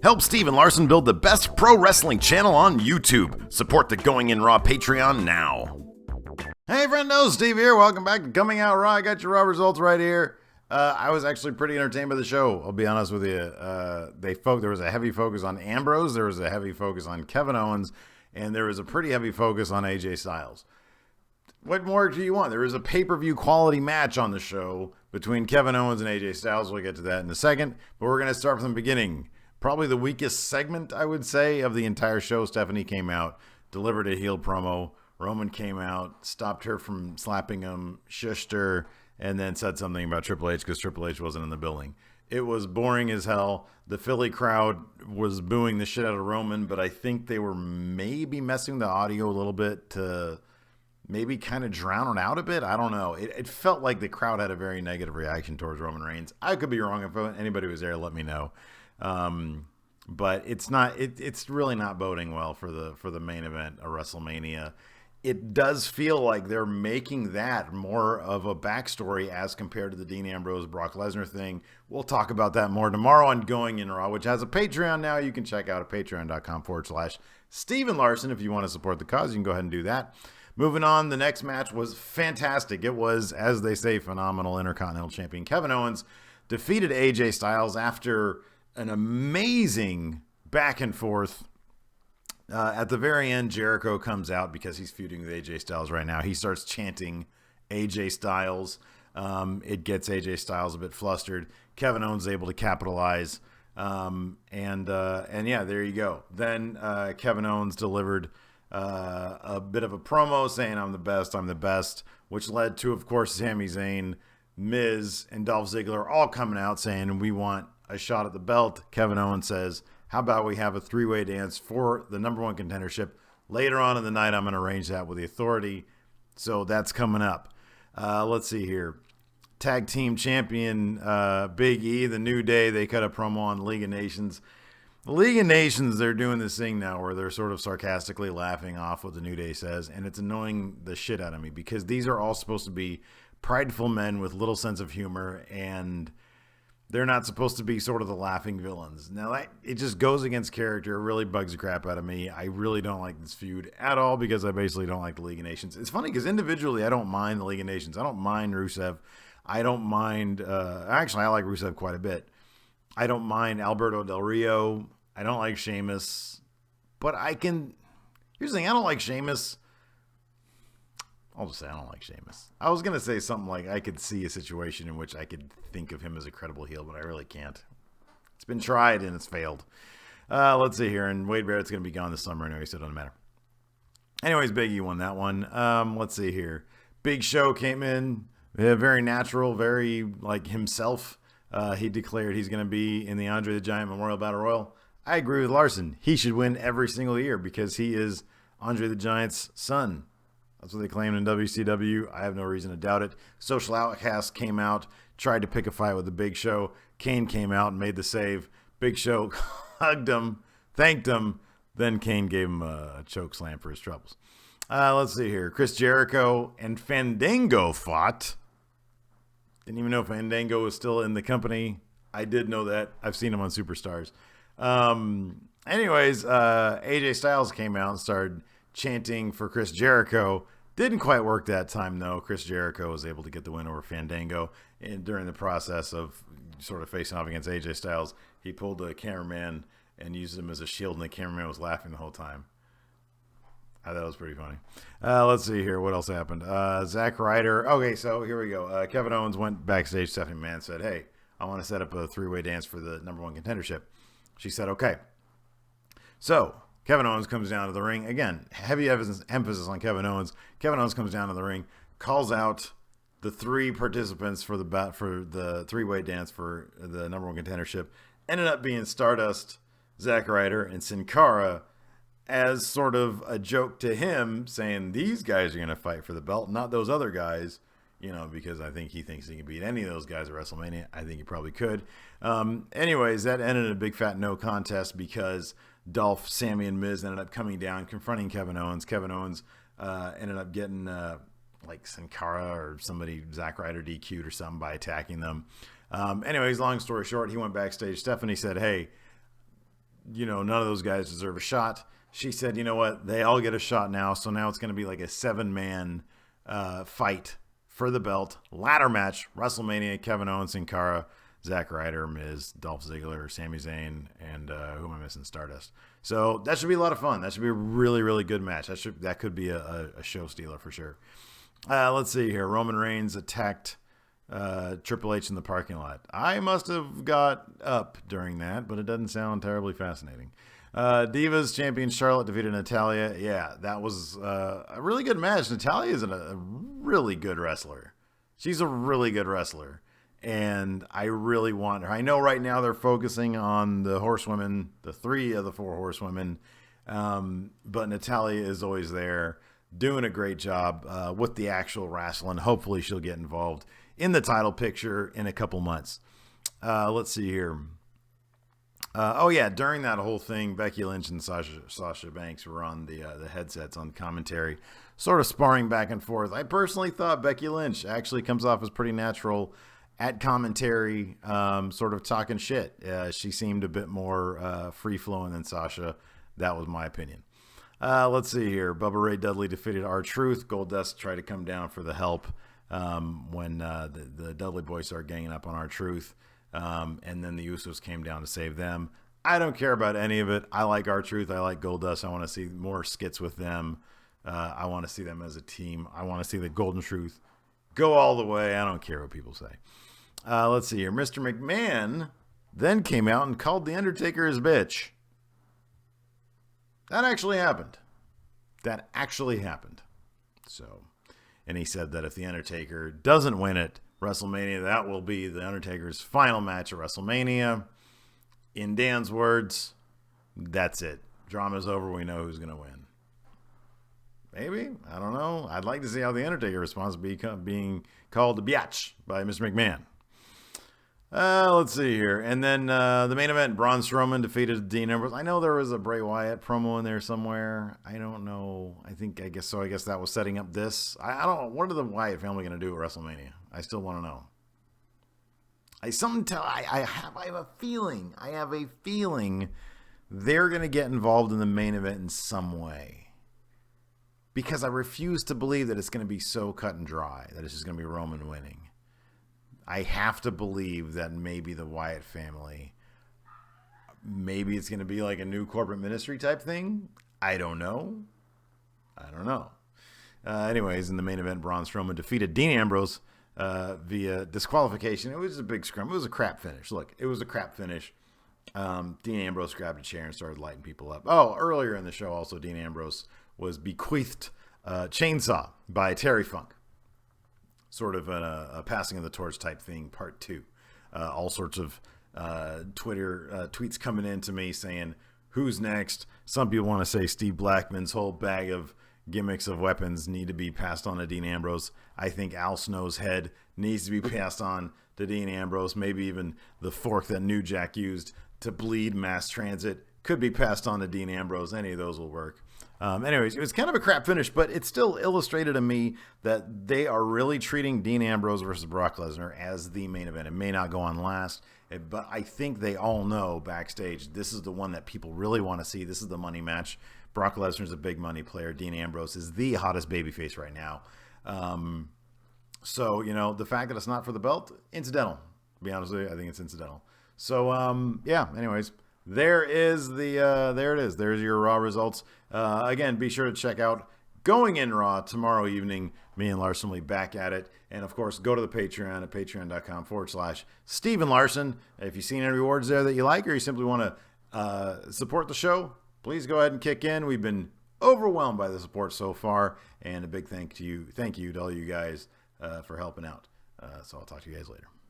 Help Steve and Larson build the best pro wrestling channel on YouTube. Support the Going In Raw Patreon now. Hey friendo, Steve here. Welcome back to Coming Out Raw. I got your raw results right here. I was actually pretty entertained by the show, I'll be honest with you. There was a heavy focus on Ambrose, there was a heavy focus on Kevin Owens, and there was a pretty heavy focus on AJ Styles. What more do you want? There is a pay-per-view quality match on the show between Kevin Owens and AJ Styles. We'll get to that in a second, but we're going to start from the beginning. Probably the weakest segment, I would say, of the entire show. Stephanie came out, delivered a heel promo. Roman came out, stopped her from slapping him, shushed her, and then said something about Triple H because Triple H wasn't in the building. It was boring as hell. The Philly crowd was booing the shit out of Roman, but I think they were maybe messing the audio a little bit to maybe kind of drown it out a bit. I don't know. It felt like the crowd had a very negative reaction towards Roman Reigns. I could be wrong. If anybody was there, let me know. But it's not. It's really not boding well for the main event of WrestleMania. It does feel like they're making that more of a backstory as compared to the Dean Ambrose Brock Lesnar thing. We'll talk about that more tomorrow on Going In Raw, which has a Patreon now. You can check out at patreon.com/Steven Larson if you want to support the cause. You can go ahead and do that. Moving on, the next match was fantastic. It was, as they say, phenomenal. Intercontinental Champion Kevin Owens defeated AJ Styles after an amazing back and forth. At the very end, Jericho comes out because he's feuding with AJ Styles right now. He starts chanting AJ Styles. It gets AJ Styles a bit flustered. Kevin Owens is able to capitalize. And yeah, there you go. Then Kevin Owens delivered a bit of a promo saying, I'm the best, which led to, of course, Sami Zayn, Miz, and Dolph Ziggler all coming out saying, we want a shot at the belt. Kevin Owens says, how about we have a three-way dance for the number one contendership? Later on in the night, I'm going to arrange that with the Authority. So that's coming up. Let's see here. Tag team champion Big E, the New Day, they cut a promo on League of Nations. The League of Nations, they're doing this thing now where they're sort of sarcastically laughing off what the New Day says, and it's annoying the shit out of me because these are all supposed to be prideful men with little sense of humor, and they're not supposed to be sort of the laughing villains. Now, it just goes against character. It really bugs the crap out of me. I really don't like this feud at all because I basically don't like the League of Nations. It's funny because individually, I don't mind the League of Nations. I don't mind Rusev. I don't mind... actually, I like Rusev quite a bit. I don't mind Alberto Del Rio. I don't like Sheamus. But I can... Here's the thing. I don't like Sheamus. I'll just say I don't like Sheamus. I was going to say something like I could see a situation in which I could think of him as a credible heel, but I really can't. It's been tried and it's failed. Let's see here. And Wade Barrett's going to be gone this summer anyway, so it doesn't matter. Anyways, Big E won that one. Let's see here. Big Show came in. Very natural, very like himself. He declared he's going to be in the Andre the Giant Memorial Battle Royal. I agree with Larson. He should win every single year because he is Andre the Giant's son. That's what they claimed in WCW. I have no reason to doubt it. Social Outcast came out, tried to pick a fight with the Big Show. Kane came out and made the save. Big Show hugged him, thanked him. Then Kane gave him a choke slam for his troubles. Let's see here. Chris Jericho and Fandango fought. Didn't even know Fandango was still in the company. I did know that. I've seen him on Superstars. Anyways, AJ Styles came out and started chanting for Chris Jericho. Didn't quite work that time, though. Chris Jericho was able to get the win over Fandango. And during the process of sort of facing off against AJ Styles, he pulled the cameraman and used him as a shield, and the cameraman was laughing the whole time. I thought that was pretty funny. Let's see here. What else happened? Zack Ryder. Okay, so here we go. Kevin Owens went backstage. Stephanie McMahon said, hey, I want to set up a three-way dance for the number one contendership. She said, okay. So Kevin Owens comes down to the ring. Again, heavy emphasis on Kevin Owens. Kevin Owens comes down to the ring, calls out the three participants for the three-way dance for the number one contendership. Ended up being Stardust, Zack Ryder, and Sin Cara as sort of a joke to him, saying these guys are going to fight for the belt, not those other guys, because I think he thinks he can beat any of those guys at WrestleMania. I think he probably could. Anyways, that ended in a big fat no contest because Dolph, Sammy, and Miz ended up coming down, confronting Kevin Owens. Kevin Owens ended up getting like Sin Cara or somebody, Zack Ryder DQ'd or something by attacking them. Anyways, long story short, he went backstage. Stephanie said, hey, none of those guys deserve a shot. She said, you know what? They all get a shot now. So now it's going to be like a 7-man fight for the belt. Ladder match, WrestleMania, Kevin Owens, Sin Cara, Zack Ryder, Miz, Dolph Ziggler, Sami Zayn, and who am I missing? Stardust. So that should be a lot of fun. That should be a really, really good match. That could be a show stealer for sure. Let's see here. Roman Reigns attacked Triple H in the parking lot. I must have got up during that, but it doesn't sound terribly fascinating. Divas champion Charlotte defeated Natalya. Yeah, that was a really good match. Natalya is a really good wrestler. She's a really good wrestler, and I really want her. I know right now they're focusing on the horsewomen, the 3 of the 4 horsewomen, but Natalya is always there, doing a great job with the actual wrestling. Hopefully she'll get involved in the title picture in a couple months. Let's see here. During that whole thing, Becky Lynch and Sasha Banks were on the headsets on commentary, sort of sparring back and forth. I personally thought Becky Lynch actually comes off as pretty natural at commentary, sort of talking shit. She seemed a bit more free-flowing than Sasha. That was my opinion. Let's see here. Bubba Ray Dudley defeated R-Truth. Goldust tried to come down for the help when the Dudley boys started ganging up on R-Truth. And then the Usos came down to save them. I don't care about any of it. I like R-Truth. I like Goldust. I want to see more skits with them. I want to see them as a team. I want to see the Golden Truth go all the way. I don't care what people say. Let's see here. Mr. McMahon then came out and called The Undertaker his bitch. That actually happened. So, and he said that if The Undertaker doesn't win it, WrestleMania, that will be The Undertaker's final match at WrestleMania. In Dan's words, that's it. Drama's over. We know who's going to win. Maybe. I don't know. I'd like to see how The Undertaker responds to being called a biatch by Mr. McMahon. Let's see here. And then the main event, Braun Strowman defeated Dean Ambrose. I know there was a Bray Wyatt promo in there somewhere. I don't know. I guess so. I guess that was setting up this. I don't know. What are the Wyatt family going to do at WrestleMania? I still want to know. I have a feeling. I have a feeling they're going to get involved in the main event in some way. Because I refuse to believe that it's going to be so cut and dry, that it's just going to be Roman winning. I have to believe that maybe the Wyatt family, maybe it's going to be like a new corporate ministry type thing. I don't know. Anyways, in the main event, Braun Strowman defeated Dean Ambrose via disqualification. It was a big scrum. It was a crap finish. Look, it was a crap finish. Dean Ambrose grabbed a chair and started lighting people up. Oh, earlier in the show, also, Dean Ambrose was bequeathed chainsaw by Terry Funk. Sort of a passing of the torch type thing, part 2. All sorts of Twitter tweets coming in to me saying, who's next? Some people want to say Steve Blackman's whole bag of gimmicks of weapons need to be passed on to Dean Ambrose. I think Al Snow's head needs to be passed on to Dean Ambrose. Maybe even the fork that New Jack used to bleed mass transit could be passed on to Dean Ambrose. Any of those will work. Anyways, it was kind of a crap finish, but it still illustrated to me that they are really treating Dean Ambrose versus Brock Lesnar as the main event. It may not go on last, but I think they all know backstage this is the one that people really want to see. This is the money match. Brock Lesnar's a big money player. Dean Ambrose is the hottest babyface right now. So, the fact that it's not for the belt, incidental. To be honest with you, I think it's incidental. So, anyways. There it is. There's your Raw results. Again, be sure to check out Going In Raw tomorrow evening. Me and Larson will be back at it. And, of course, go to the Patreon at patreon.com/Steven Larson. If you've seen any rewards there that you like or you simply want to support the show, please go ahead and kick in. We've been overwhelmed by the support so far. And a big thank you to all you guys for helping out. So I'll talk to you guys later.